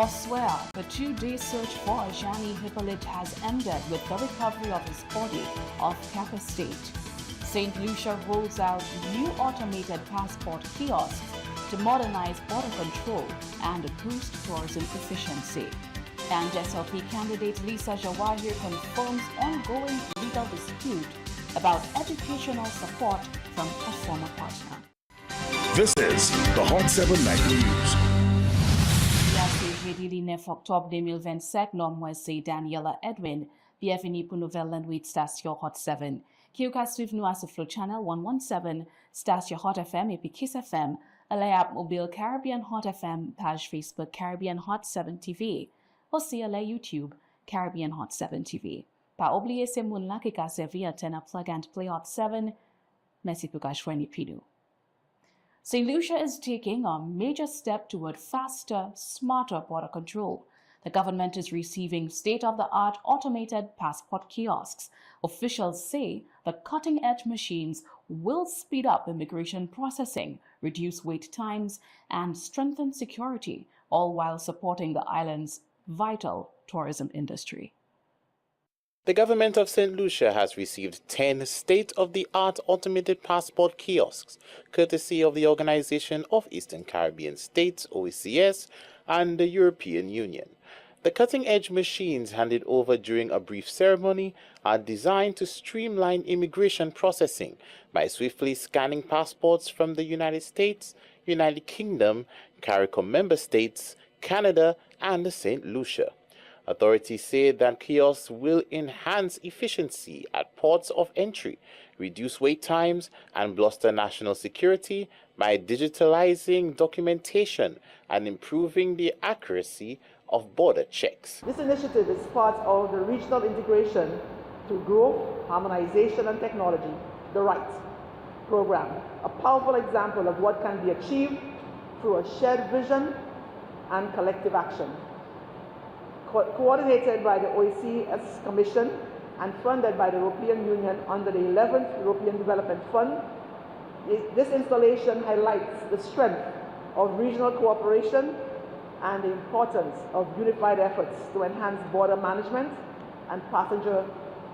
Elsewhere, the two-day search for Gianni Hippolyte has ended with the recovery of his body off Kappa State. St. Lucia rolls out new automated passport kiosks to modernize border control and boost tourism efficiency. And SLP candidate Lisa Jawahir confirms ongoing legal dispute about educational support from a former partner. This is the Hot 7 Night News. Jeudi 9 octobre 2025, l'homme c'est Daniela Edwin. Bienvenue pour nouvelle nuit station Hot 7. Qui vous suivre nous sur Flow Channel 117, station Hot FM et puis Kiss FM, à l'app mobile Caribbean Hot FM, page Facebook Caribbean Hot 7 TV, aussi à la YouTube Caribbean Hot 7 TV. Pas oublier ces mots-là qui ont servi à tenir plug and play Hot 7. Merci pour joindre nous. St. Lucia is taking a major step toward faster, smarter border control. The government is receiving state-of-the-art automated passport kiosks. Officials say the cutting-edge machines will speed up immigration processing, reduce wait times, and strengthen security, all while supporting the island's vital tourism industry. The government of St. Lucia has received 10 state-of-the-art automated passport kiosks, courtesy of the Organization of Eastern Caribbean States, OECS, and the European Union. The cutting-edge machines handed over during a brief ceremony are designed to streamline immigration processing by swiftly scanning passports from the United States, United Kingdom, CARICOM member states, Canada, and St. Lucia. Authorities say that kiosks will enhance efficiency at ports of entry, reduce wait times, and bolster national security by digitalizing documentation and improving the accuracy of border checks. This initiative is part of the regional integration to growth, harmonization, and technology, the RIGHT program, a powerful example of what can be achieved through a shared vision and collective action. Coordinated by the OECS Commission and funded by the European Union under the 11th European Development Fund, this installation highlights the strength of regional cooperation and the importance of unified efforts to enhance border management and passenger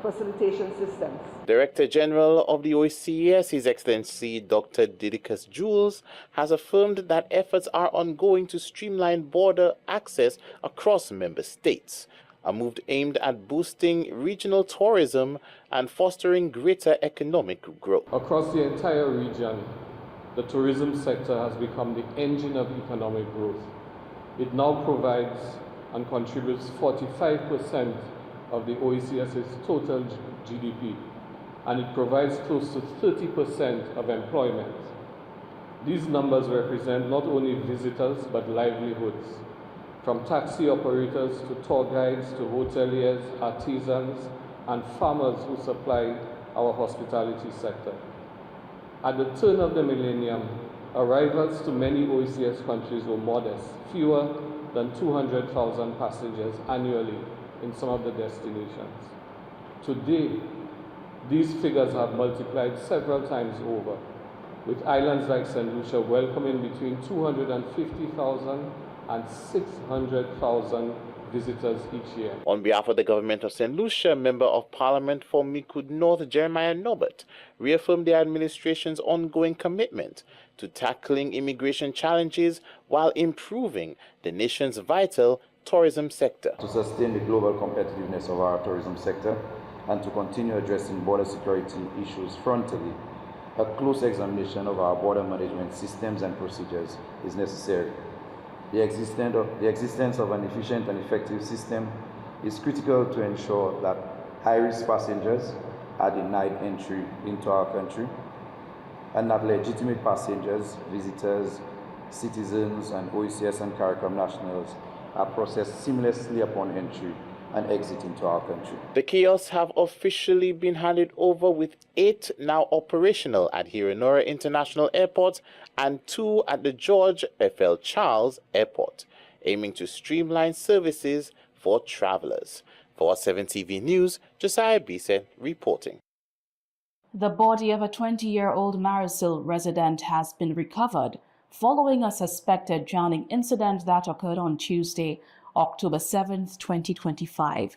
facilitation systems. Director General of the OECS, His Excellency Dr. Didicus Jules, has affirmed that efforts are ongoing to streamline border access across member states, a move aimed at boosting regional tourism and fostering greater economic growth. Across the entire region, the tourism sector has become the engine of economic growth. It now provides and contributes 45% of the OECS's total GDP, and it provides close to 30% of employment. These numbers represent not only visitors but livelihoods, from taxi operators to tour guides to hoteliers, artisans, and farmers who supply our hospitality sector. At the turn of the millennium, arrivals to many OECS countries were modest, fewer than 200,000 passengers annually in some of the destinations. Today, these figures have multiplied several times over, with islands like St. Lucia welcoming between 250,000 and 600,000 visitors each year. On behalf of the government of St. Lucia, Member of Parliament for Micoud North, Jeremiah Norbert, reaffirmed the administration's ongoing commitment to tackling immigration challenges while improving the nation's vital tourism sector. To sustain the global competitiveness of our tourism sector and to continue addressing border security issues frontally, a close examination of our border management systems and procedures is necessary. The existence of an efficient and effective system is critical to ensure that high-risk passengers are denied entry into our country and that legitimate passengers, visitors, citizens, and OECS and CARICOM nationals are processed seamlessly upon entry and exit into our country. The kiosks have officially been handed over, with 8 now operational at Herenora International Airport and 2 at the George F.L. Charles Airport, aiming to streamline services for travelers. For 7 TV News, Josiah Bisset reporting. The body of a 20-year-old Marisil resident has been recovered following a suspected drowning incident that occurred on Tuesday, October 7th, 2025.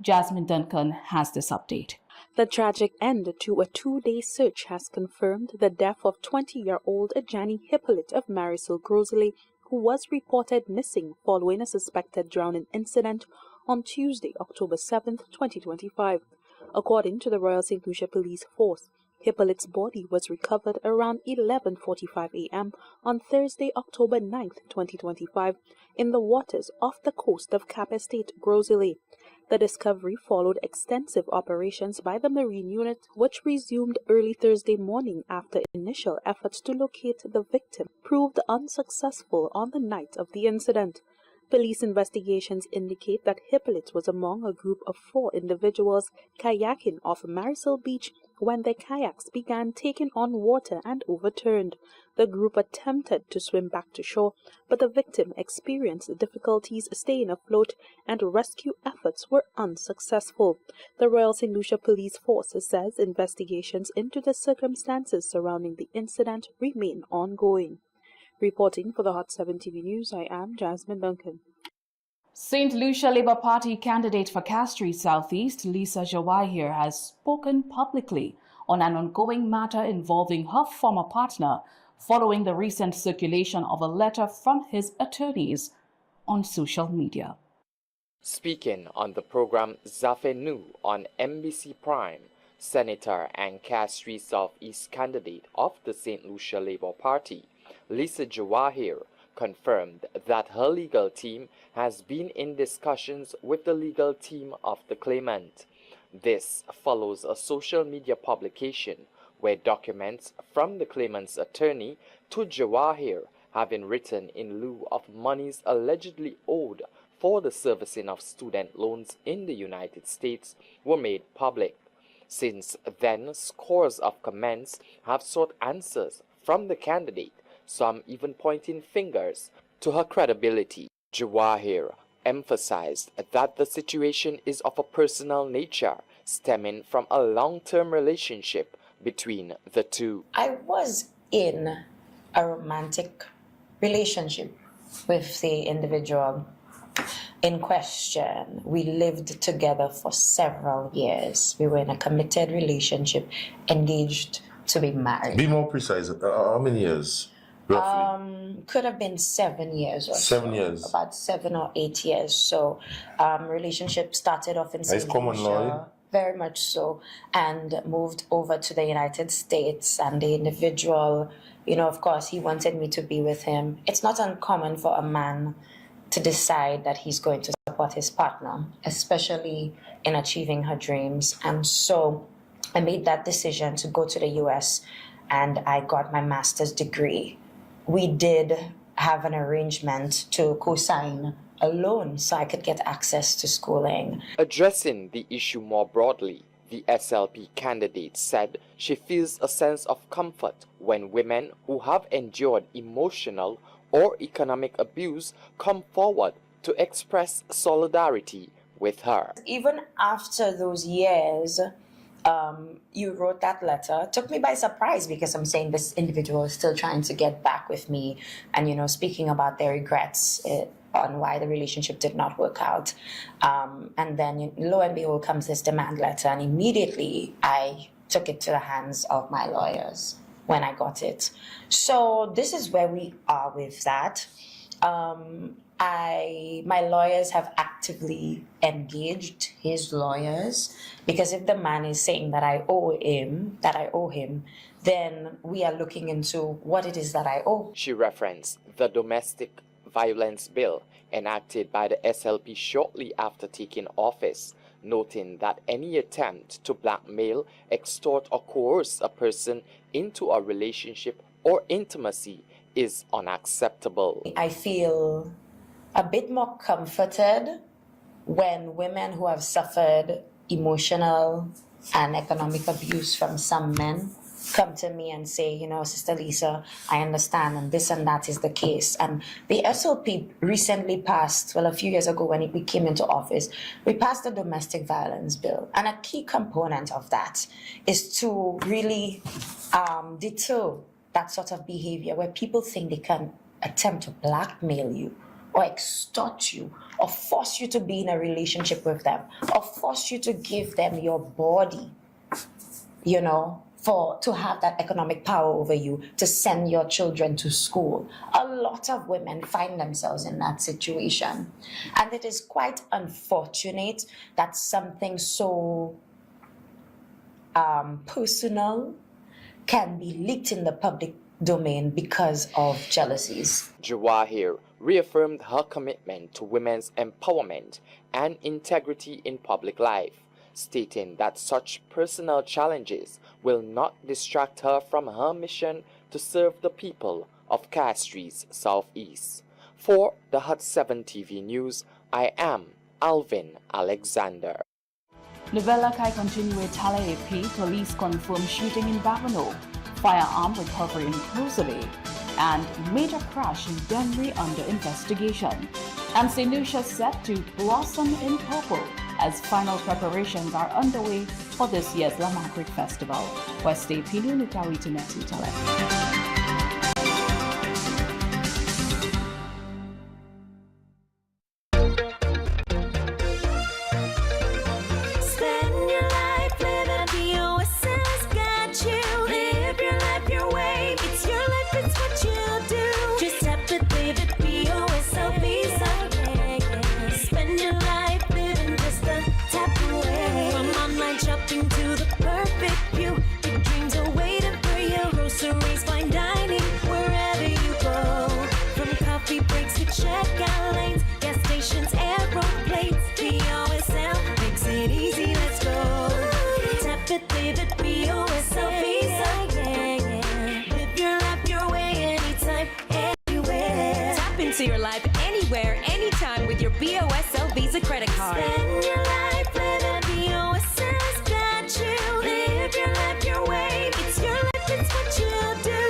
Jasmine Duncan has this update. The tragic end to a 2-day search has confirmed the death of 20-year-old Ajani Hippolyte of Marisol Grosley, who was reported missing following a suspected drowning incident on Tuesday, October 7, 2025. According to the Royal St. Lucia Police Force, Hippolyte's body was recovered around 11:45 a.m. on Thursday, October 9, 2025, in the waters off the coast of Cap Estate, Grosley. The discovery followed extensive operations by the Marine Unit, which resumed early Thursday morning after initial efforts to locate the victim proved unsuccessful on the night of the incident. Police investigations indicate that Hippolyte was among a group of 4 individuals kayaking off Marisol Beach when their kayaks began taking on water and overturned. The group attempted to swim back to shore, but the victim experienced difficulties staying afloat and rescue efforts were unsuccessful. The Royal St. Lucia Police Force says investigations into the circumstances surrounding the incident remain ongoing. Reporting for the Hot 7 TV News, I am Jasmine Duncan. St. Lucia Labour Party candidate for Castries Southeast, Lisa Jawahir, has spoken publicly on an ongoing matter involving her former partner following the recent circulation of a letter from his attorneys on social media. Speaking on the program Zafeh Nu on MBC Prime, Senator and Castries Southeast candidate of the St. Lucia Labour Party, Lisa Jawahir, confirmed that her legal team has been in discussions with the legal team of the claimant. This follows a social media publication where documents from the claimant's attorney to Jawahir have been written in lieu of monies allegedly owed for the servicing of student loans in the United States were made public. Since then, scores of comments have sought answers from the candidate, some even pointing fingers to her credibility. Jawahir emphasized that the situation is of a personal nature, stemming from a long-term relationship between the two. I was in a romantic relationship with the individual in question. We lived together for several years. We were in a committed relationship, engaged to be married. Be more precise. How many years? Roughly? Could have been 7 years or 7 years. About 7 or 8 years. So, relationship started off in St. common Lucia, law. very much so, and moved over to the United States. And the individual, of course, he wanted me to be with him. It's not uncommon for a man to decide that he's going to support his partner, especially in achieving her dreams. And so I made that decision to go to the US, and I got my master's degree. We did have an arrangement to co-sign a loan so I could get access to schooling. Addressing the issue more broadly, the SLP candidate said she feels a sense of comfort when women who have endured emotional or economic abuse come forward to express solidarity with her. Even after those years, you wrote that letter. It took me by surprise because I'm saying this individual is still trying to get back with me and, speaking about their regrets on why the relationship did not work out. And then lo and behold comes this demand letter, and immediately I took it to the hands of my lawyers when I got it. So this is where we are with that. My lawyers have actively engaged his lawyers, because if the man is saying that I owe him, then we are looking into what it is that I owe. She referenced the domestic violence bill enacted by the SLP shortly after taking office, noting that any attempt to blackmail, extort, or coerce a person into a relationship or intimacy is unacceptable. I feel a bit more comforted when women who have suffered emotional and economic abuse from some men come to me and say, Sister Lisa, I understand, and this and that is the case. And the SLP recently passed, a few years ago when we came into office, we passed the domestic violence bill. And a key component of that is to really deter that sort of behavior where people think they can attempt to blackmail you or extort you or force you to be in a relationship with them or force you to give them your body, to have that economic power over you, to send your children to school. A lot of women find themselves in that situation. And it is quite unfortunate that something so personal can be leaked in the public domain because of jealousies. Jawahir reaffirmed her commitment to women's empowerment and integrity in public life, stating that such personal challenges will not distract her from her mission to serve the people of Castries Southeast. For the Hot 7 TV News, I am Alvin Alexander. Novella Kai continue Tala AP, police confirm shooting in Bavano, firearm recovery in Rosalie, and major crash in Denry under investigation. And St. Lucia set to blossom in purple as final preparations are underway for this year's La Magritte Festival. West AP Nukari to Neti Tele. Your life anywhere, anytime with your BOSL Visa credit card. Spend your life living BOSL's got you. Live your life your way. It's your life, it's what you do.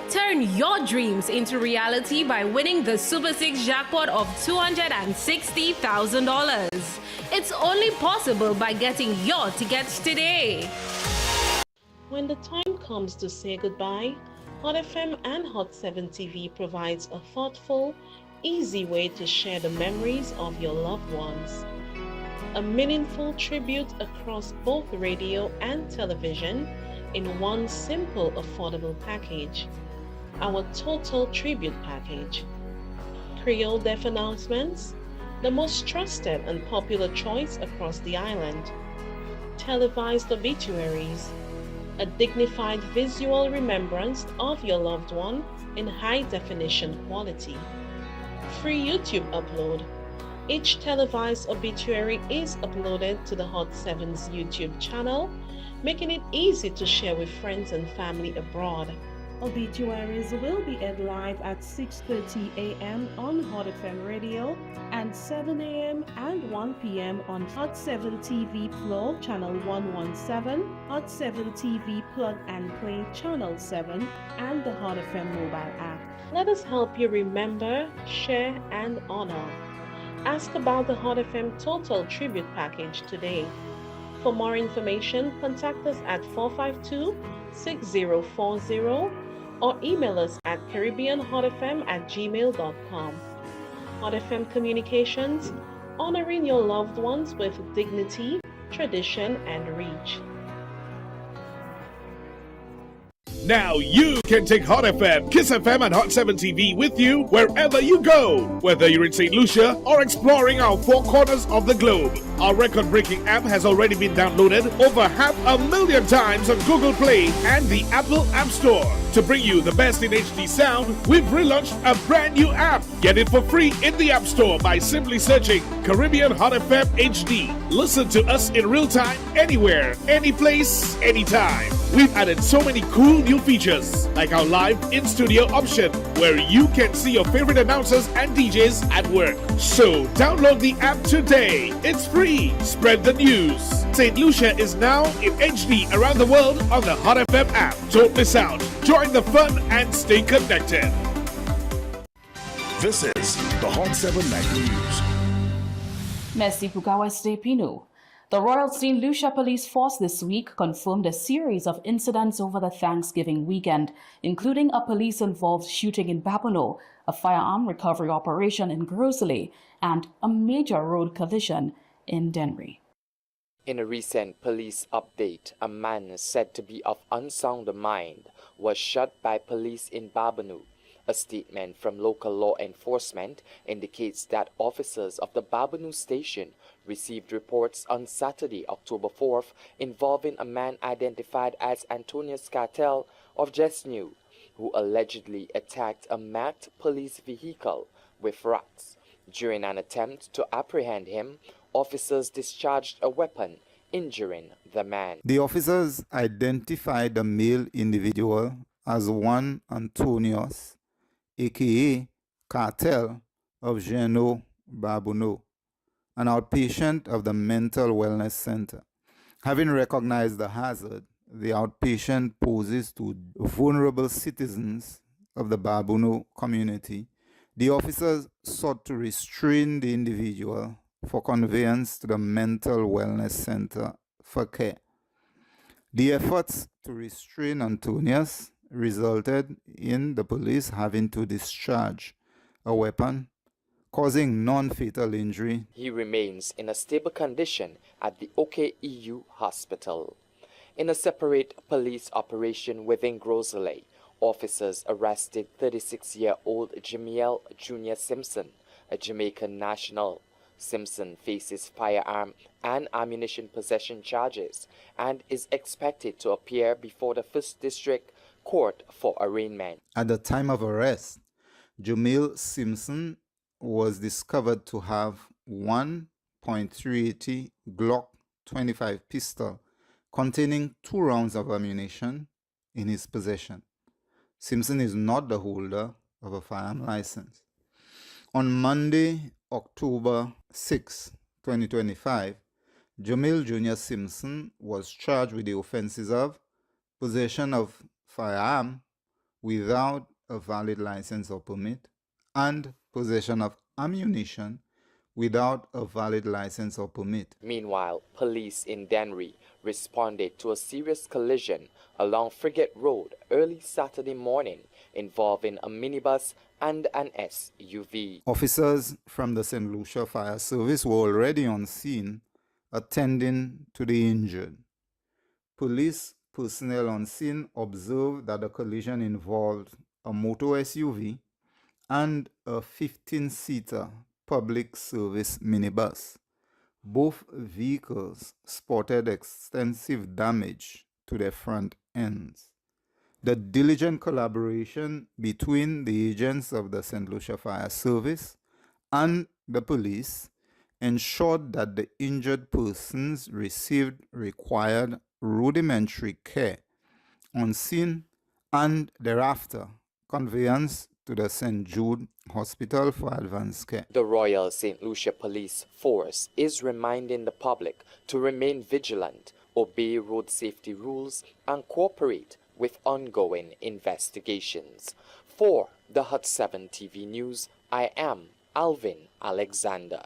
Turn your dreams into reality by winning the Super 6 jackpot of $260,000. It's only possible by getting your tickets today. When the time comes to say goodbye, Hot FM and Hot 7 TV provides a thoughtful, easy way to share the memories of your loved ones. A meaningful tribute across both radio and television in one simple, affordable package. Our Total Tribute Package. Creole Deaf announcements, the most trusted and popular choice across the island. Televised obituaries, a dignified visual remembrance of your loved one in high-definition quality. Free YouTube upload. Each televised obituary is uploaded to the Hot 7's YouTube channel, making it easy to share with friends and family abroad. Obituaries will be aired live at 6:30 a.m. on Hot FM Radio and 7 a.m. and 1 p.m. on Hot 7 TV Flow Channel 117, Hot 7 TV Plug and Play Channel 7, and the Hot FM mobile app. Let us help you remember, share, and honor. Ask about the Hot FM Total Tribute Package today. For more information, contact us at 452-6040 or email us at caribbeanhotfm@gmail.com. Hot FM Communications, honoring your loved ones with dignity, tradition, and reach. Now you can take Hot FM, Kiss FM, and Hot 7 TV with you wherever you go. Whether you're in St. Lucia or exploring our four corners of the globe. Our record-breaking app has already been downloaded over 500,000 times on Google Play and the Apple App Store. To bring you the best in HD sound, we've relaunched a brand new app. Get it for free in the App Store by simply searching Caribbean Hot FM HD. Listen to us in real time, anywhere, any place, anytime. We've added so many cool new features, like our live in-studio option, where you can see your favorite announcers and DJs at work. So download the app today. It's free. Spread the news. St. Lucia is now in HD around the world on the Hot FM app. Don't miss out. Join the fun and stay connected. This is the Hot 7 Night News. Merci Pukawa Stepino. The Royal St. Lucia Police Force this week confirmed a series of incidents over the Thanksgiving weekend, including a police-involved shooting in Babonneau, a firearm recovery operation in Grosley, and a major road collision in Dennery. In a recent police update, a man said to be of unsound mind was shot by police in Babonneau. A statement from local law enforcement indicates that officers of the Babonneau station received reports on Saturday, October 4th, involving a man identified as Antonius Cartel of Jesnew, who allegedly attacked a marked police vehicle with rocks. During an attempt to apprehend him, officers discharged a weapon, injuring the man. The officers identified the male individual as one Antonius, aka Cartel of Jesnew, Babonneau, an outpatient of the Mental Wellness Center. Having recognized the hazard the outpatient poses to vulnerable citizens of the Babonneau community, the officers sought to restrain the individual for conveyance to the Mental Wellness Center for care. The efforts to restrain Antonius resulted in the police having to discharge a weapon, causing non-fatal injury. He remains in a stable condition at the OKEU hospital. In a separate police operation within Grosley, officers arrested 36-year-old Jamiel Jr. Simpson, a Jamaican national. Simpson faces firearm and ammunition possession charges and is expected to appear before the 1st District Court for arraignment. At the time of arrest, Jamiel Simpson was discovered to have 1.380 Glock 25 pistol containing 2 rounds of ammunition in his possession. Simpson is not the holder of a firearm license. On Monday, October 6, 2025, Jamiel Jr. Simpson was charged with the offenses of possession of firearm without a valid license or permit and possession of ammunition without a valid license or permit. Meanwhile, police in Dennery responded to a serious collision along Frigate Road early Saturday morning involving a minibus and an SUV. Officers from the St. Lucia Fire Service were already on scene attending to the injured. Police personnel on scene observed that the collision involved a motor SUV and a 15-seater public service minibus. Both vehicles sported extensive damage to their front ends. The diligent collaboration between the agents of the St. Lucia Fire Service and the police ensured that the injured persons received required rudimentary care on scene and thereafter conveyance to the St. Jude Hospital for advanced care. The Royal St. Lucia Police Force is reminding the public to remain vigilant, obey road safety rules, and cooperate with ongoing investigations. For the Hot 7 TV News, I am Alvin Alexander.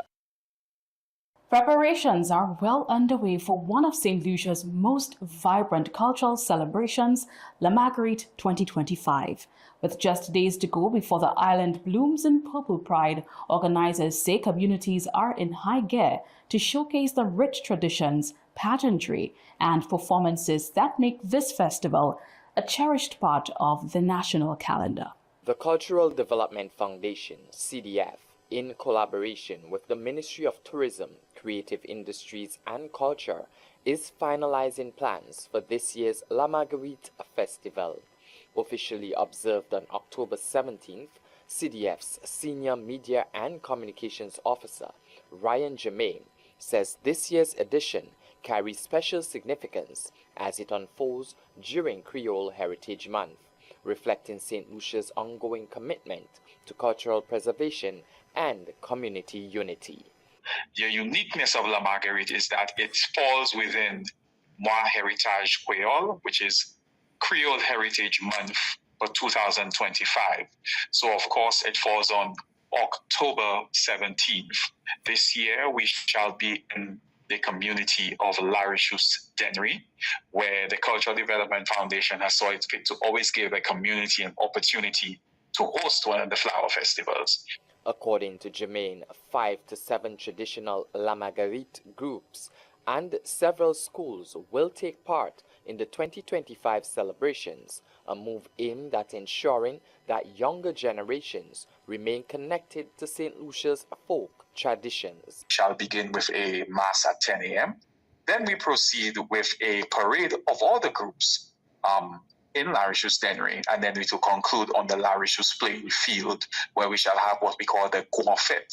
Preparations are well underway for one of St. Lucia's most vibrant cultural celebrations, La Marguerite 2025. With just days to go before the island blooms in Purple Pride, organizers say communities are in high gear to showcase the rich traditions, pageantry, and performances that make this festival a cherished part of the national calendar. The Cultural Development Foundation, CDF, in collaboration with the Ministry of Tourism, Creative Industries and Culture, is finalizing plans for this year's La Marguerite Festival. Officially observed on October 17th, CDF's Senior Media and Communications Officer, Ryan Germain, says this year's edition carries special significance as it unfolds during Creole Heritage Month, reflecting St. Lucia's ongoing commitment to cultural preservation and community unity. The uniqueness of La Marguerite is that it falls within Moi Heritage Creole, which is Creole Heritage Month for 2025. So, of course, it falls on October 17th. This year, we shall be in the community of Larissus Dennery, where the Cultural Development Foundation has saw it fit to always give a community an opportunity to host one of the flower festivals. According to Jermaine, 5 to 7 traditional La Marguerite groups and several schools will take part in the 2025 celebrations, a move aimed at ensuring that younger generations remain connected to St. Lucia's folk traditions. Shall begin with a mass at 10 a.m. Then we proceed with a parade of all the groups in Larissus Dennery, and then we will conclude on the Larissus playing field, where we shall have what we call the Gonfet,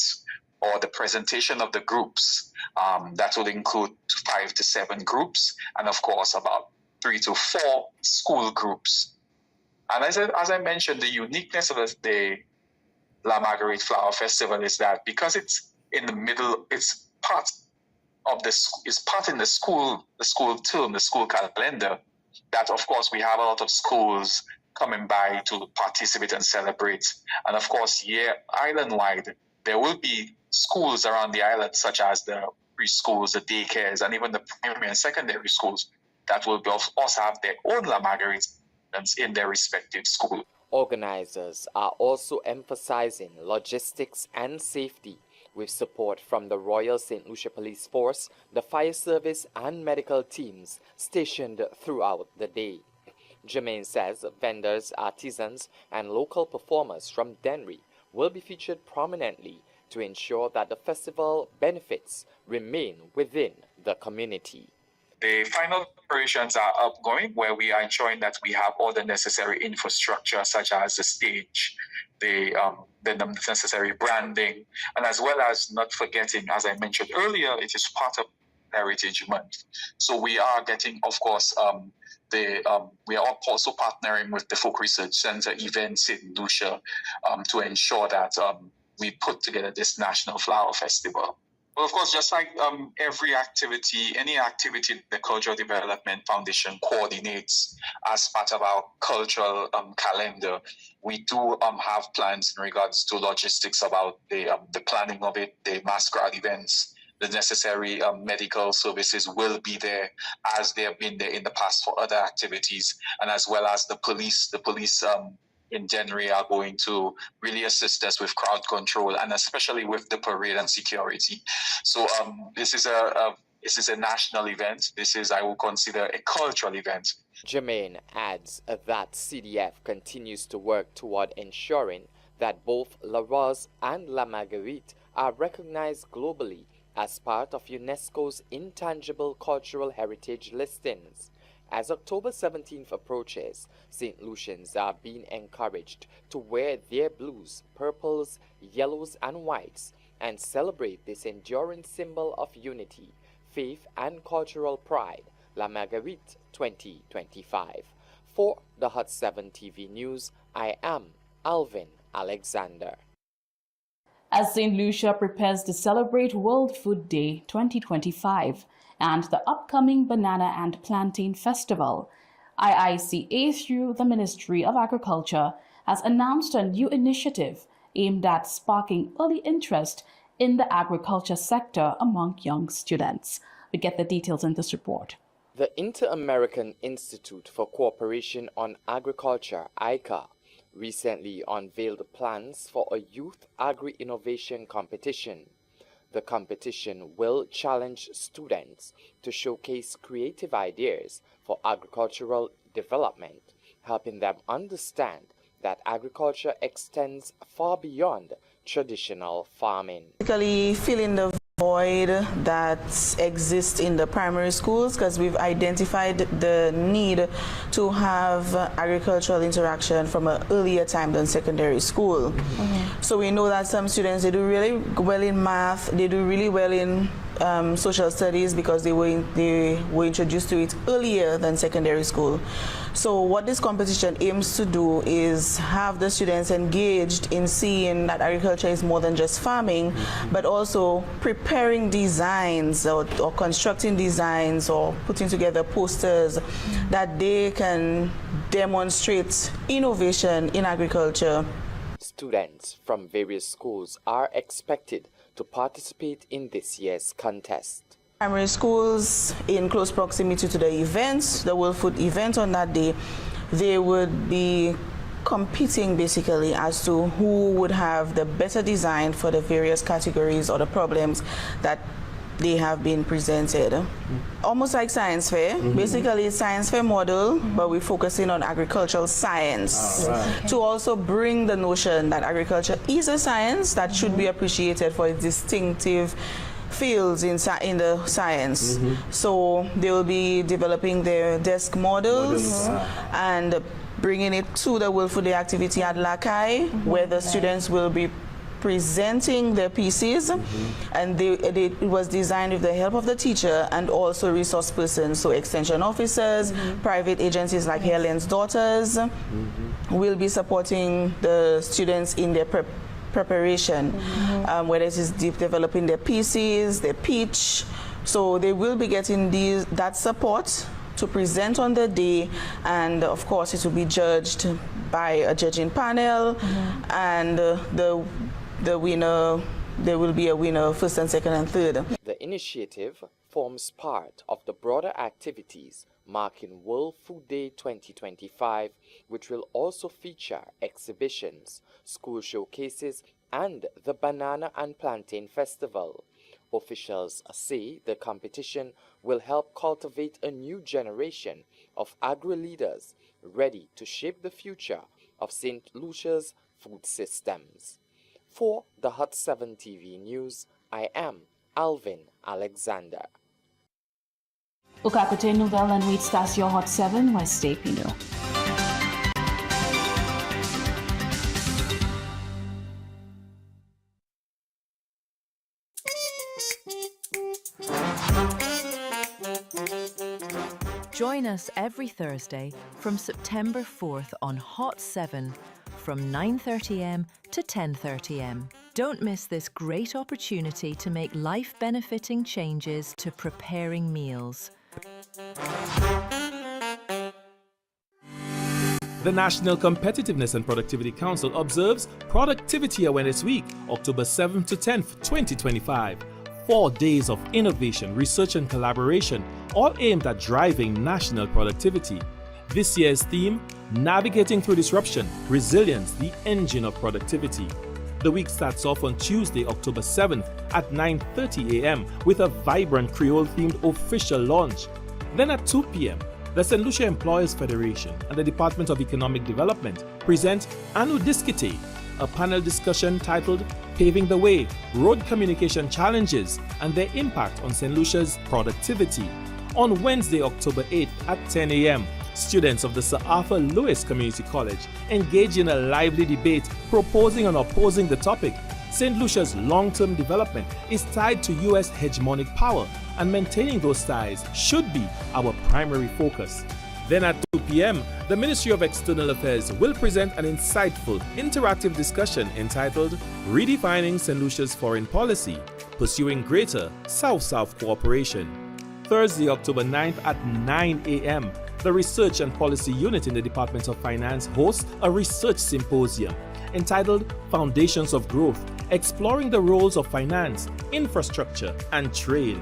or the presentation of the groups. That will include 5 to 7 groups, and of course about 3 to 4 school groups. And as I mentioned, the uniqueness of the La Marguerite Flower Festival is that because it's in the middle, it's part in the school term, the school calendar, that of course we have a lot of schools coming by to participate and celebrate. And of course, island-wide, there will be schools around the island, such as the preschools, the daycares, and even the primary and secondary schools that will also have their own La Marguerite in their respective school. Organizers are also emphasizing logistics and safety with support from the Royal St. Lucia Police Force, the fire service and medical teams stationed throughout the day. Jermaine says vendors, artisans and local performers from Dennery will be featured prominently to ensure that the festival benefits remain within the community. The final operations are upgoing, where we are ensuring that we have all the necessary infrastructure, such as the stage, the necessary branding, and as well as not forgetting, as I mentioned earlier, it is part of Heritage Month. So we are getting, of course, we are also partnering with the Folk Research Center events in Lucia to ensure that we put together this National Flower Festival. Well, of course, just like every activity, any activity the Cultural Development Foundation coordinates as part of our cultural calendar, we do have plans in regards to logistics about the planning of it, the masquerade events, the necessary medical services will be there as they have been there in the past for other activities, and as well as the police in January are going to really assist us with crowd control and especially with the parade and security. So this is a national event. This is, I will consider, a cultural event. Jermaine adds that CDF continues to work toward ensuring that both La Rose and La Marguerite are recognized globally as part of UNESCO's intangible cultural heritage listings. As October 17th approaches, St. Lucians are being encouraged to wear their blues, purples, yellows, and whites and celebrate this enduring symbol of unity, faith, and cultural pride, La Marguerite 2025. For the Hot 7 TV News, I am Alvin Alexander. As St. Lucia prepares to celebrate World Food Day 2025, and the upcoming Banana and Plantain Festival, IICA, through the Ministry of Agriculture, has announced a new initiative aimed at sparking early interest in the agriculture sector among young students. We get the details in this report. The Inter-American Institute for Cooperation on Agriculture, ICA, recently unveiled plans for a youth agri-innovation competition. The competition will challenge students to showcase creative ideas for agricultural development, helping them understand that agriculture extends far beyond traditional farming. Basically, filling the void that exists in the primary schools, because we've identified the need to have agricultural interaction from an earlier time than secondary school. So we know that some students, they do really well in math, they do really well in social studies because they were introduced to it earlier than secondary school. So what this competition aims to do is have the students engaged in seeing that agriculture is more than just farming, but also preparing designs or constructing designs or putting together posters that they can demonstrate innovation in agriculture. Students from various schools are expected to participate in this year's contest. Primary schools in close proximity to the events, the World Food event on that day, they would be competing basically as to who would have the better design for the various categories or the problems that they have been presented. Almost like science fair. Basically it's science fair model, but we're focusing on agricultural science to also bring the notion that agriculture is a science that should be appreciated for its distinctive fields in the science. So they will be developing their desk models and bringing it to the World Food Day activity at Lakai, where the students will be presenting their pieces, and it was designed with the help of the teacher and also resource persons, so extension officers, private agencies like Helen's Daughters will be supporting the students in their preparation, whether it is developing their pieces, their pitch. So they will be getting that support to present on the day, and of course it will be judged by a judging panel, and the winner, there will be a winner first and second and third. The initiative forms part of the broader activities marking World Food Day 2025, which will also feature exhibitions, school showcases, and the Banana and Plantain Festival. Officials say the competition will help cultivate a new generation of agri-leaders ready to shape the future of St. Lucia's food systems. For the Hot 7 TV News, I am Alvin Alexander. Ukakute Nouvelle and Read Station Hot 7, West Pino. Join us every Thursday from September 4th on Hot 7 from 9:30am to 10:30am. Don't miss this great opportunity to make life-benefiting changes to preparing meals. The National Competitiveness and Productivity Council observes Productivity Awareness Week, October 7th to 10th, 2025. 4 days of innovation, research and collaboration, all aimed at driving national productivity. This year's theme, Navigating Through Disruption, Resilience, the Engine of Productivity. The week starts off on Tuesday, October 7th at 9:30 a.m. with a vibrant Creole-themed official launch. Then at 2 p.m., the St. Lucia Employers Federation and the Department of Economic Development present Anu Diskite, a panel discussion titled Paving the Way, Road Communication Challenges and Their Impact on St. Lucia's Productivity. On Wednesday, October 8th at 10 a.m., students of the Sir Arthur Lewis Community College engage in a lively debate proposing and opposing the topic. St. Lucia's long-term development is tied to U.S. hegemonic power, and maintaining those ties should be our primary focus. Then at 2 p.m., the Ministry of External Affairs will present an insightful, interactive discussion entitled Redefining St. Lucia's Foreign Policy, Pursuing Greater South-South Cooperation. Thursday, October 9th at 9 a.m., the Research and Policy Unit in the Department of Finance hosts a research symposium entitled Foundations of Growth, Exploring the Roles of Finance, Infrastructure, and Trade.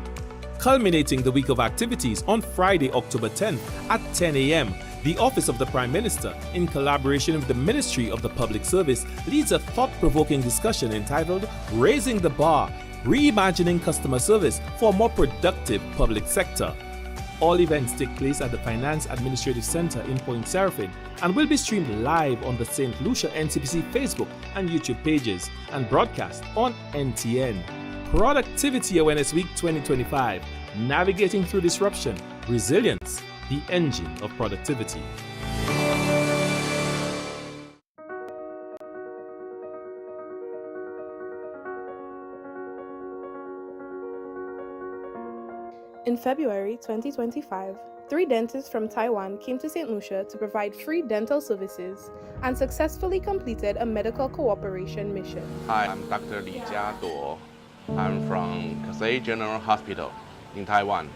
Culminating the week of activities on Friday, October 10th at 10 a.m., the Office of the Prime Minister, in collaboration with the Ministry of the Public Service, leads a thought-provoking discussion entitled Raising the Bar, Reimagining Customer Service for a More Productive Public Sector. All events take place at the Finance Administrative Center in Point Seraphin and will be streamed live on the St. Lucia NCPC Facebook and YouTube pages and broadcast on NTN. Productivity Awareness Week 2025, Navigating Through Disruption, Resilience, the Engine of Productivity. In February 2025, 3 dentists from Taiwan came to St. Lucia to provide free dental services and successfully completed a medical cooperation mission. Hi, I'm Dr. Li Jiaduo. I'm from Kasei General Hospital in Taiwan.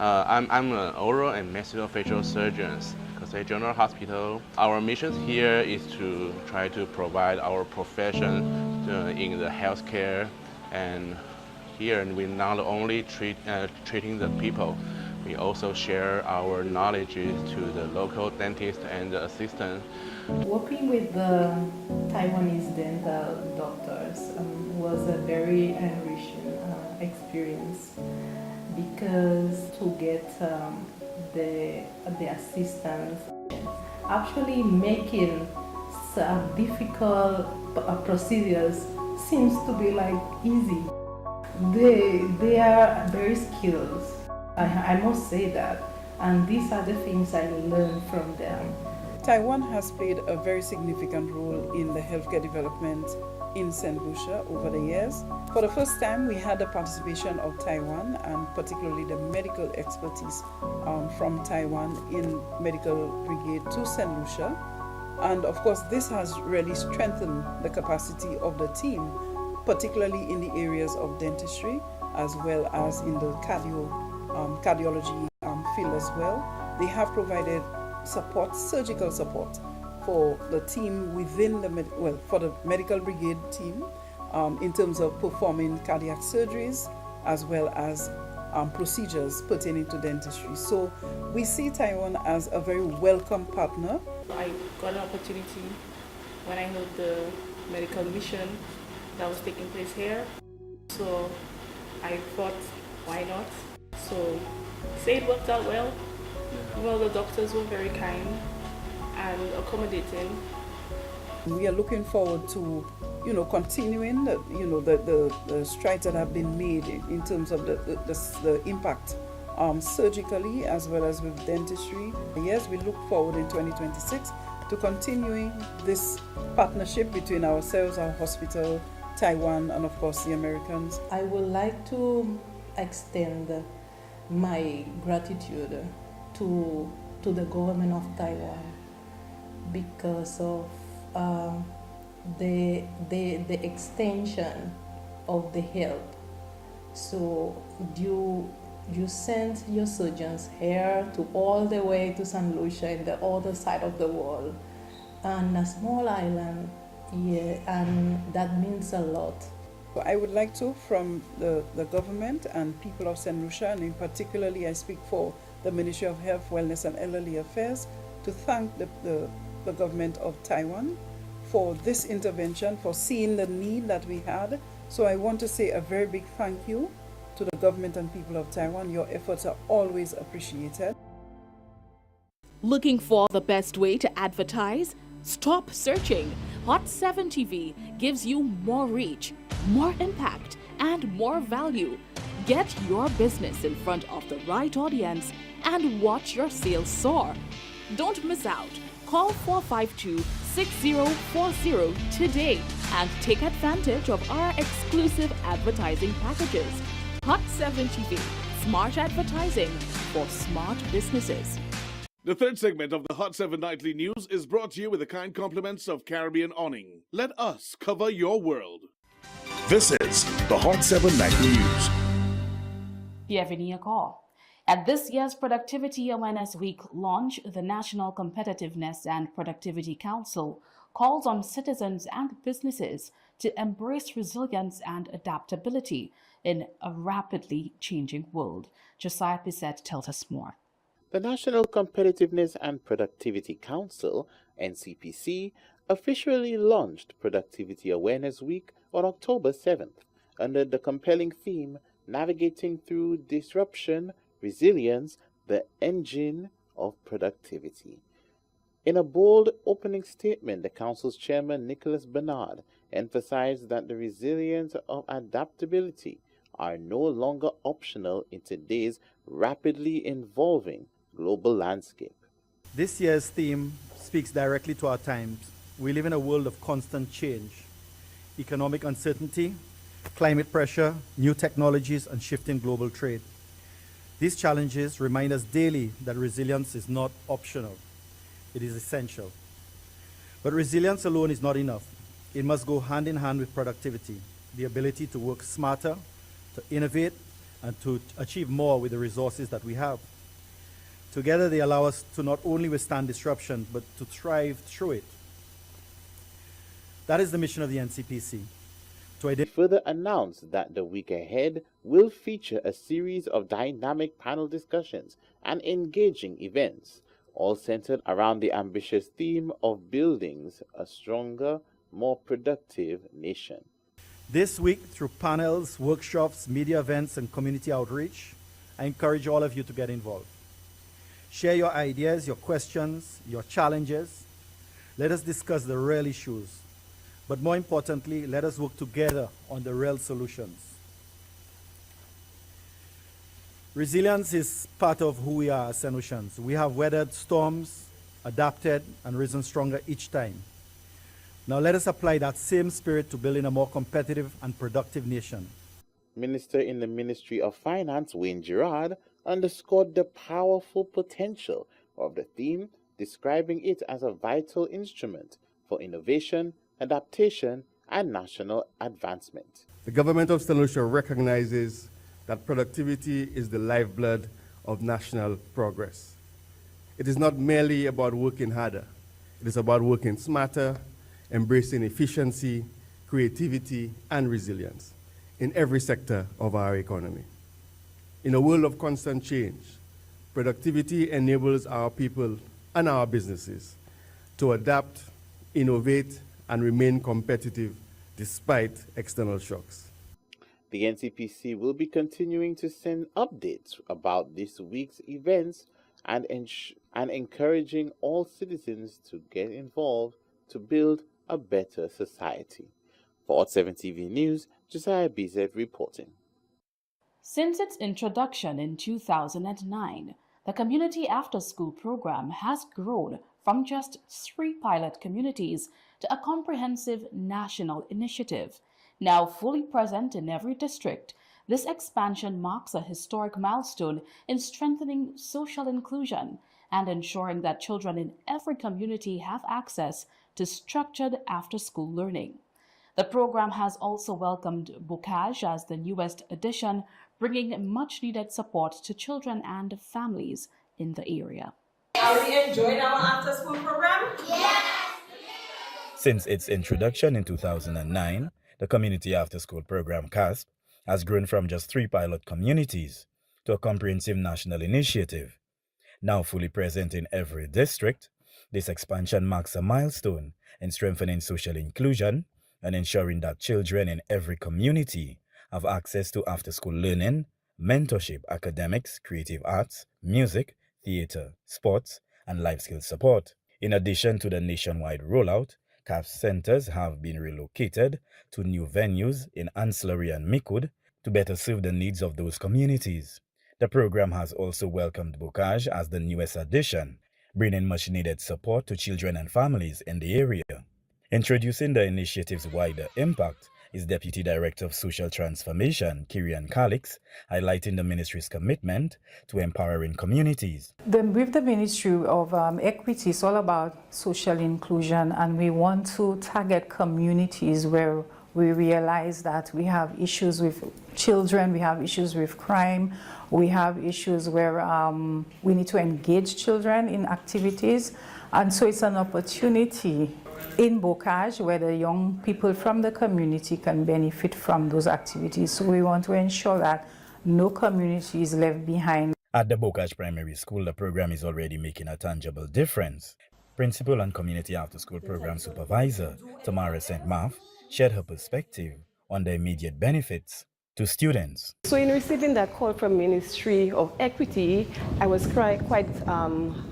I'm an oral and maxillofacial surgeon. Kasei General Hospital. Our mission here is to try to provide our profession in the healthcare and here, and we not only treating the people, we also share our knowledge to the local dentist and the assistant. Working with the Taiwanese dental doctors was a very enriching experience, because to get the assistance, actually making difficult procedures seems to be like easy. They are very skilled. I must say that, and these are the things I learned from them. Taiwan has played a very significant role in the healthcare development in St. Lucia over the years. For the first time, we had the participation of Taiwan, and particularly the medical expertise from Taiwan in Medical Brigade to St. Lucia. And of course, this has really strengthened the capacity of the team, particularly in the areas of dentistry, as well as in the cardiology field as well. They have provided support, surgical support, for the team within the for the medical brigade team, in terms of performing cardiac surgeries as well as procedures pertaining to dentistry. So we see Taiwan as a very welcome partner. I got an opportunity when I heard the medical mission that was taking place here. So I thought, why not? So say it worked out well. Well, the doctors were very kind and accommodating. We are looking forward to, continuing the strides that have been made in terms of the impact surgically as well as with dentistry. Yes, we look forward in 2026 to continuing this partnership between ourselves, our hospital, Taiwan, and of course the Americans. I would like to extend my gratitude to the government of Taiwan because of the extension of the help. So you sent your surgeons here to all the way to St. Lucia in the other side of the world, and a small island, and that means a lot. I would like to, from the government and people of St. Lucia, and in particularly I speak for the Ministry of Health, Wellness and Elderly Affairs, to thank the government of Taiwan for this intervention, for seeing the need that we had. So I want to say a very big thank you to the government and people of Taiwan. Your efforts are always appreciated. Looking for the best way to advertise? Stop searching. Hot 7 TV gives you more reach, more impact, and more value. Get your business in front of the right audience and watch your sales soar. Don't miss out. Call 452-6040 today and take advantage of our exclusive advertising packages. Hot 7 TV, smart advertising for smart businesses. The third segment of the Hot 7 Nightly News is brought to you with the kind compliments of Caribbean Awning. Let us cover your world. This is the Hot 7 Nightly News. Bienvenue à call. At this year's Productivity Awareness Week launch, the National Competitiveness and Productivity Council calls on citizens and businesses to embrace resilience and adaptability in a rapidly changing world. Josiah Bissett tells us more. The National Competitiveness and Productivity Council, NCPC, officially launched Productivity Awareness Week on October 7th under the compelling theme, Navigating Through Disruption, Resilience, the Engine of Productivity. In a bold opening statement, the Council's chairman, Nicholas Bernard, emphasized that the resilience of adaptability are no longer optional in today's rapidly evolving global landscape. This year's theme speaks directly to our times. We live in a world of constant change, economic uncertainty, climate pressure, new technologies, and shifting global trade. These challenges remind us daily that resilience is not optional. It is essential. But resilience alone is not enough. It must go hand in hand with productivity, the ability to work smarter, to innovate, and to achieve more with the resources that we have. Together, they allow us to not only withstand disruption, but to thrive through it. That is the mission of the NCPC. further announced that the week ahead will feature a series of dynamic panel discussions and engaging events, all centered around the ambitious theme of building a stronger, more productive nation. This week, through panels, workshops, media events, and community outreach, I encourage all of you to get involved. Share your ideas, your questions, your challenges. Let us discuss the real issues. But more importantly, let us work together on the real solutions. Resilience is part of who we are as St. Lucians. We have weathered storms, adapted, and risen stronger each time. Now let us apply that same spirit to building a more competitive and productive nation. Minister in the Ministry of Finance, Wayne Gerard, underscored the powerful potential of the theme, describing it as a vital instrument for innovation, adaptation, and national advancement. The government of St. Lucia recognizes that productivity is the lifeblood of national progress. It is not merely about working harder. It is about working smarter, embracing efficiency, creativity, and resilience in every sector of our economy. In a world of constant change, productivity enables our people and our businesses to adapt, innovate, and remain competitive despite external shocks. The NCPC will be continuing to send updates about this week's events and encouraging all citizens to get involved to build a better society. For Hot 7 TV News, Josiah BZ reporting. Since its introduction in 2009, the Community After School program has grown from just 3 pilot communities to a comprehensive national initiative. Now fully present in every district, this expansion marks a historic milestone in strengthening social inclusion and ensuring that children in every community have access to structured after-school learning. The program has also welcomed Bocage as the newest addition, bringing much-needed support to children and families in the area. Are we enjoying our after-school program? Yes! Since its introduction in 2009, the Community After School program CASP has grown from just 3 pilot communities to a comprehensive national initiative. Now fully present in every district, this expansion marks a milestone in strengthening social inclusion and ensuring that children in every community have access to after-school learning, mentorship, academics, creative arts, music, theater, sports, and life skills support. In addition to the nationwide rollout, CASP centers have been relocated to new venues in Ancillary and Micoud to better serve the needs of those communities. The program has also welcomed Bocage as the newest addition, bringing much-needed support to children and families in the area. Introducing the initiative's wider impact is Deputy Director of Social Transformation, Kirian Calix, highlighting the ministry's commitment to empowering communities. With the Ministry of Equity, it's all about social inclusion, and we want to target communities where we realize that we have issues with children, we have issues with crime, we have issues where we need to engage children in activities. And so it's an opportunity in Bocage where the young people from the community can benefit from those activities. So we want to ensure that no community is left behind. At the Bocage Primary School, the program is already making a tangible difference. Principal and Community After School Program Supervisor Tamara St. Marth shared her perspective on the immediate benefits to students. So in receiving that call from Ministry of Equity, I was quite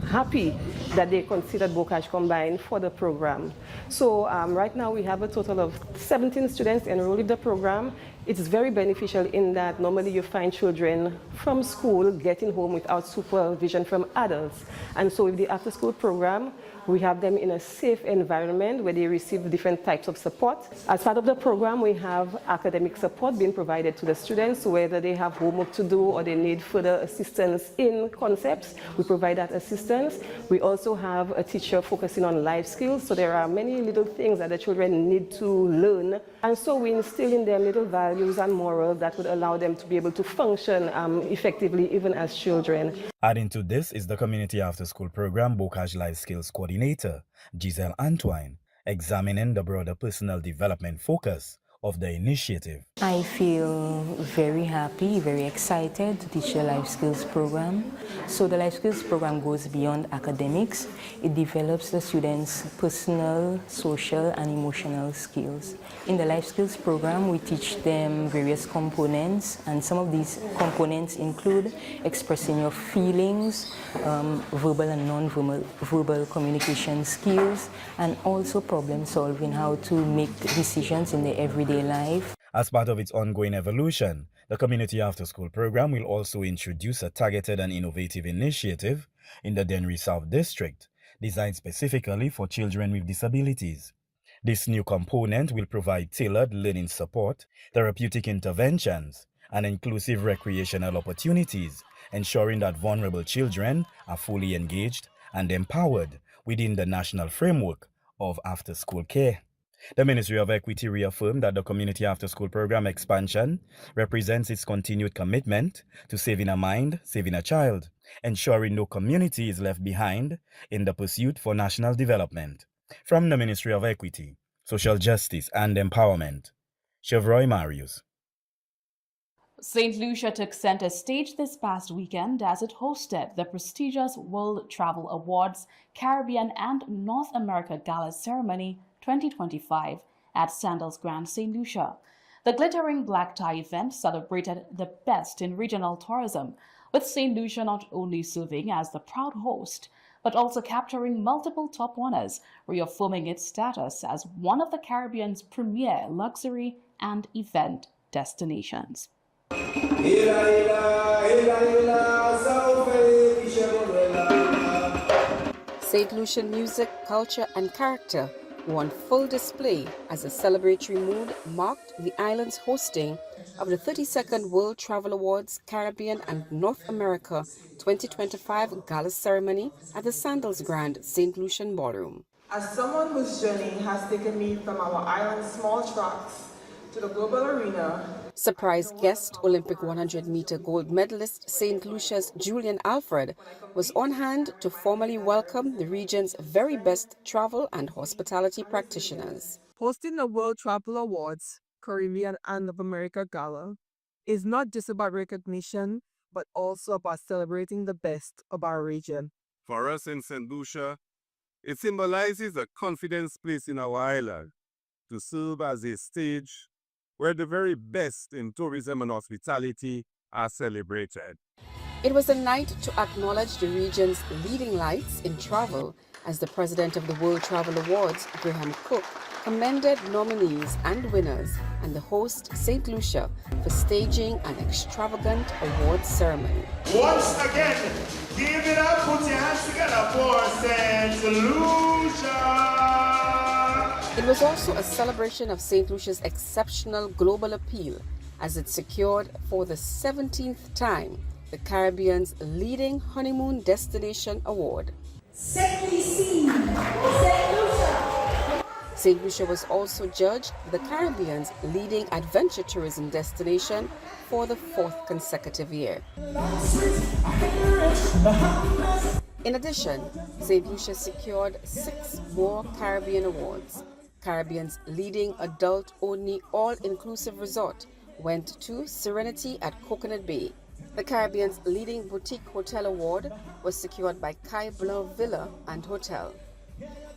happy that they considered Bocage Combined for the program. So right now we have a total of 17 students enrolled in the program. It's very beneficial in that normally you find children from school getting home without supervision from adults. And so with the after school program, we have them in a safe environment where they receive different types of support. As part of the program, we have academic support being provided to the students, whether they have homework to do or they need further assistance in concepts, we provide that assistance. We also have a teacher focusing on life skills, so there are many little things that the children need to learn. And so we instill in them little values and morals that would allow them to be able to function effectively even as children. Adding to this is the Community After School Program Bocage Life Skills Coordinator, Giselle Antoine, examining the broader personal development focus of the initiative. I feel very happy, very excited to teach the Life Skills program. So the Life Skills program goes beyond academics. It develops the students' personal, social, and emotional skills. In the Life Skills program, we teach them various components, and some of these components include expressing your feelings, verbal and non-verbal communication skills, and also problem solving, how to make decisions in their everyday life. As part of its ongoing evolution, the Community After School program will also introduce a targeted and innovative initiative in the Dennery South District, designed specifically for children with disabilities. This new component will provide tailored learning support, therapeutic interventions, and inclusive recreational opportunities, ensuring that vulnerable children are fully engaged and empowered within the national framework of after-school care. The Ministry of Equity reaffirmed that the Community After School program expansion represents its continued commitment to saving a mind, saving a child, ensuring no community is left behind in the pursuit for national development. From the Ministry of Equity, Social Justice and Empowerment, Chevroy Marius. St. Lucia took center stage this past weekend as it hosted the prestigious World Travel Awards Caribbean and North America Gala Ceremony 2025 at Sandals Grand St. Lucia. The glittering black tie event celebrated the best in regional tourism, with St. Lucia not only serving as the proud host, but also capturing multiple top honors, reaffirming its status as one of the Caribbean's premier luxury and event destinations. St. Lucian music, culture, and character were on full display as a celebratory mood marked the island's hosting of the 32nd World Travel Awards Caribbean and North America 2025 Gala Ceremony at the Sandals Grand St. Lucian Ballroom. As someone whose journey has taken me from our island's small tracks to the global arena, surprise guest Olympic 100-meter gold medalist St. Lucia's Julian Alfred was on hand to formally welcome the region's very best travel and hospitality practitioners. Hosting the World Travel Awards Caribbean and North America Gala is not just about recognition, but also about celebrating the best of our region. For us in St. Lucia, it symbolizes a confidence placed in our island to serve as a stage where the very best in tourism and hospitality are celebrated. It was a night to acknowledge the region's leading lights in travel as the president of the World Travel Awards, Graham Cook, commended nominees and winners and the host, St. Lucia, for staging an extravagant awards ceremony. Once again, give it up, put your hands together for St. Lucia! It was also a celebration of St. Lucia's exceptional global appeal as it secured for the 17th time the Caribbean's leading honeymoon destination award. St. Lucia! St. Lucia was also judged the Caribbean's leading adventure tourism destination for the 4th consecutive year. In addition, St. Lucia secured 6 more Caribbean awards. Caribbean's leading adult-only all-inclusive resort went to Serenity at Coconut Bay. The Caribbean's leading boutique hotel award was secured by Kai Blanc Villa and Hotel.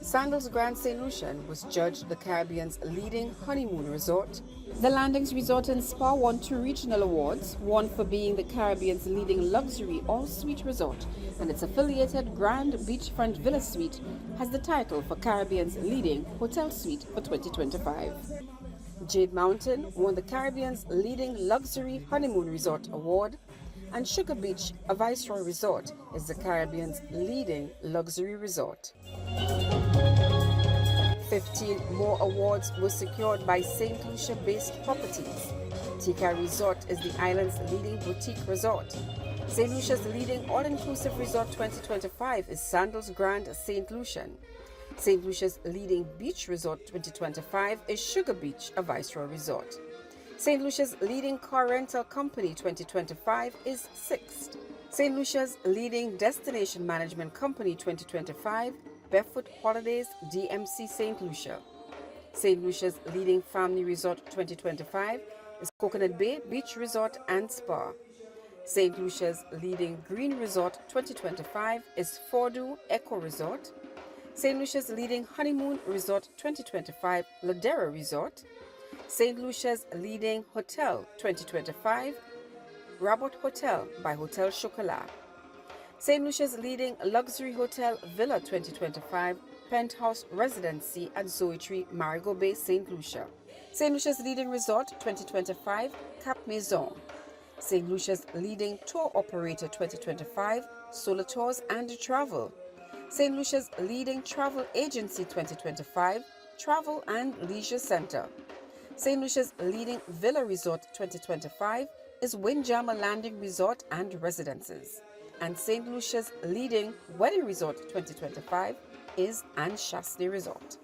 Sandals Grand St. Lucian was judged the Caribbean's leading honeymoon resort. The Landings Resort and Spa won 2 regional awards, one for being the Caribbean's leading luxury all-suite resort, and its affiliated Grand Beachfront Villa Suite has the title for Caribbean's leading hotel suite for 2025. Jade Mountain won the Caribbean's leading luxury honeymoon resort award, and Sugar Beach, a Viceroy resort, is the Caribbean's leading luxury resort. 15 more awards were secured by St. Lucia-based properties. Tika Resort is the island's leading boutique resort. St. Lucia's leading all-inclusive resort 2025 is Sandals Grand St. Lucian. St. Lucia's leading beach resort 2025 is Sugar Beach, a Viceroy resort. St. Lucia's leading car rental company 2025 is Sixt. St. Lucia's leading destination management company 2025, Barefoot Holidays DMC St. Lucia. St. Lucia's leading family resort 2025 is Coconut Bay Beach Resort and Spa. St. Lucia's leading green resort 2025 is Fordu Eco Resort. St. Lucia's leading honeymoon resort 2025, Ladera Resort. St. Lucia's leading hotel 2025, Rabot Hotel by Hotel Chocolat. St. Lucia's leading luxury hotel Villa 2025, Penthouse Residency at Zoetree, Marigot Bay, St. Lucia. St. Lucia's leading resort 2025, Cap Maison. St. Lucia's leading tour operator 2025, Solar Tours and Travel. St. Lucia's leading travel agency 2025, Travel and Leisure Center. St. Lucia's leading villa resort 2025 is Windjammer Landing Resort and Residences. And St. Lucia's leading wedding resort 2025 is Anne Shastney Resort.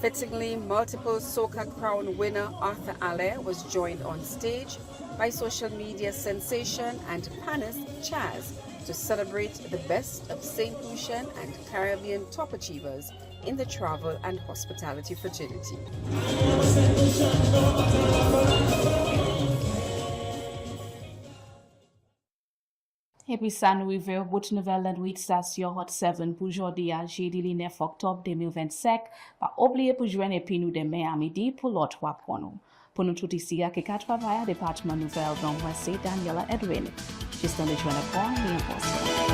Fittingly, multiple Soca Crown winner Arthur Allaire was joined on stage by social media sensation and panelist Chaz to celebrate the best of St. Lucian and Caribbean top achievers in the travel and hospitality fraternity. Happy San River, Bout Nouvelle Nuit Station Hot 7 pour aujourd'hui à jeudi le 9 octobre 2025. Pas oublier pour joindre et puis nous demain à midi pour l'autre 3 pour nous. Pour nous tout ici à Kika travaille à département Nouvelle dont voici Daniela Edwin. Juste dans les joints de point, les informations.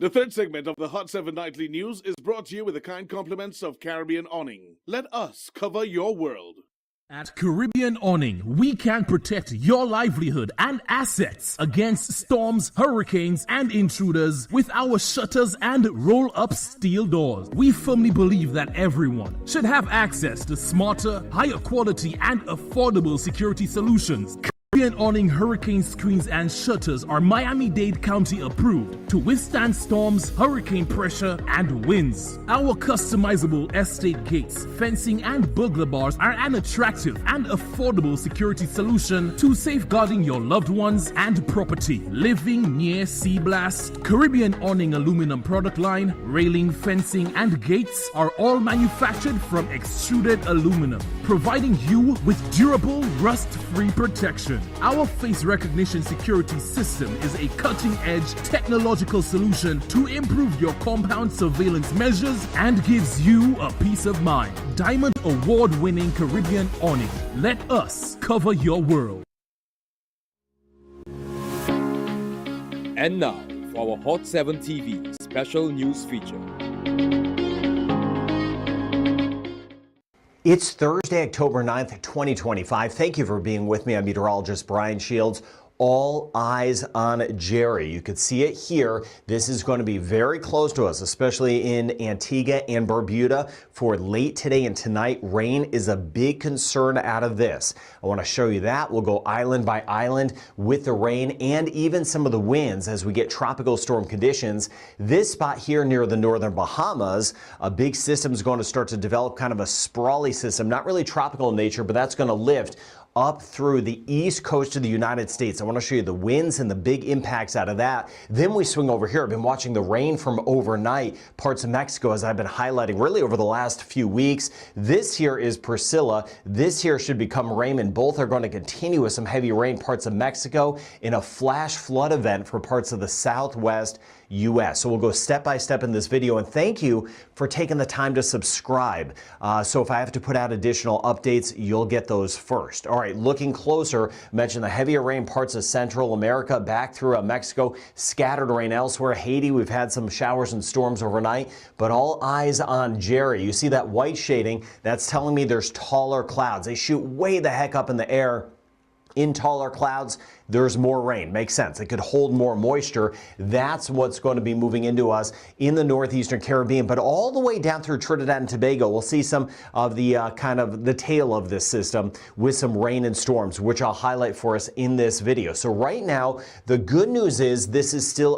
The third segment of the Hot 7 Nightly News is brought to you with the kind compliments of Caribbean Awning. Let us cover your world. At Caribbean Awning, we can protect your livelihood and assets against storms, hurricanes, and intruders with our shutters and roll-up steel doors. We firmly believe that everyone should have access to smarter, higher quality, and affordable security solutions. Caribbean Awning hurricane screens and shutters are Miami-Dade County approved to withstand storms, hurricane pressure, and winds. Our customizable estate gates, fencing, and burglar bars are an attractive and affordable security solution to safeguarding your loved ones and property. Living near sea blast, Caribbean Awning aluminum product line, railing, fencing, and gates are all manufactured from extruded aluminum, providing you with durable, rust-free protection. Our face recognition security system is a cutting-edge technological solution to improve your compound surveillance measures and gives you a peace of mind. Diamond Award-winning Caribbean Awning. Let us cover your world. And now for our Hot 7 TV special news feature. It's Thursday, October 9th, 2025. Thank you for being with me. I'm meteorologist Brian Shields. All eyes on Jerry. You could see it here. This is going to be very close to us, especially in Antigua and Barbuda for late today and tonight. Rain is a big concern out of this. I want to show you that. We'll go island by island with the rain and even some of the winds as we get tropical storm conditions. This spot here near the northern Bahamas, a big system is going to start to develop, kind of a sprawly system, not really tropical in nature, but that's going to lift up through the east coast of the United States. I want to show you the winds and the big impacts out of that. Then we swing over here. I've been watching the rain from overnight, parts of Mexico, as I've been highlighting really over the last few weeks. This here is Priscilla. This here should become Raymond. Both are going to continue with some heavy rain, parts of Mexico, in a flash flood event for parts of the southwest U.S. So we'll go step by step in this video, and thank you for taking the time to subscribe. So if I have to put out additional updates, you'll get those first. All right, looking closer, mentioned the heavier rain parts of Central America, back through Mexico, scattered rain elsewhere. Haiti, we've had some showers and storms overnight, but all eyes on Jerry. You see that white shading? That's telling me there's taller clouds. They shoot way the heck up in the air. In taller clouds, there's more rain. Makes sense. It could hold more moisture. That's what's going to be moving into us in the northeastern Caribbean, but all the way down through Trinidad and Tobago. We'll see some of the kind of the tail of this system with some rain and storms, which I'll highlight for us in this video. So right now, the good news is this is still a